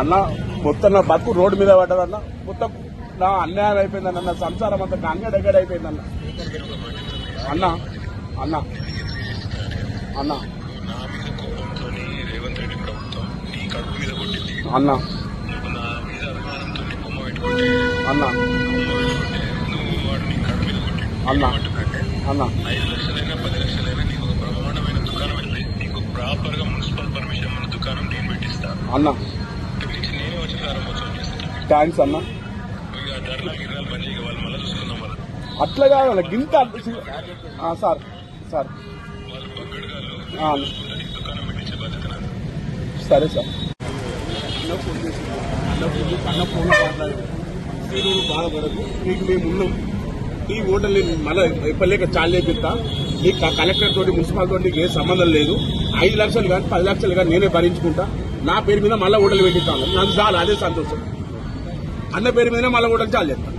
అన్న మొత్తం నా బతుకు రోడ్డు మీద పడ్డదన్న. మొత్తం నా అన్యాయం అయిపోయిందన్న. నా సంసారం అంతా గంగడెగ్గడ అయిపోయిందన్న. అన్న అన్న అన్న అన్న అన్న అన్న అన్న 5 లక్షలైనా 10 లక్షలైనా నీకు ఒక బ్రహ్మాండమైన దుకాణం వెళ్ళి నీకు ప్రాపర్ గా మున్సిపల్ పర్మిషన్ ఉన్న దుకాణం నేను పెట్టిస్తాను అన్న. నుంచి నేనే వచ్చి ప్రారంభోత్సవం చేస్తాను. థ్యాంక్స్ అన్న. ఇక ధర్నా గిర్నాలు పని చేయ వాళ్ళు మళ్ళీ చూసుకుందాం. వాళ్ళు అట్లా కాదు గింత సార్ సార్ వాళ్ళు పక్కడగాళ్ళు దుకాణం పెట్టించే బాధ్యత నాది. సరే సార్. అన్న ఫోన్ మాట్లాడారు. మీరు బాధపడదు, మీకు మేము ఉన్నాం. ఈ ఓటర్ మళ్ళీ ఎప్పలేక చాలు చేపిస్తా. ఈ కలెక్టర్ తోటి మున్సిపల్ తోటి నీకు ఏ సంబంధం లేదు. 5 లక్షలు కానీ 10 లక్షలు కానీ నేనే భరించుకుంటా. నా పేరు మీద మళ్ళీ ఓటర్లు పెట్టిస్తాను. నాకు చాలు, అదే సంతోషం. అన్న పేరు మీద మళ్ళీ ఓటర్లు చాలు చేస్తాను.